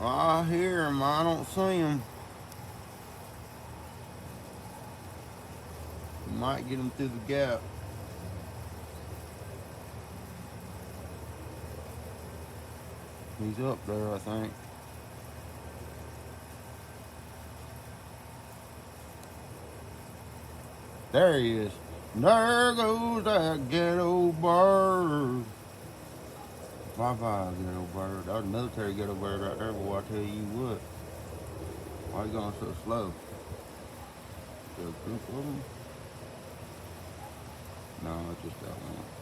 I hear him. I don't see him. Might get him through the gap. He's up there, I think. There he is. There goes that ghetto bird. Bye bye, ghetto bird. That was a military ghetto bird right there, boy. I tell you what. Why you going so slow? The group of them? No, it's just that one.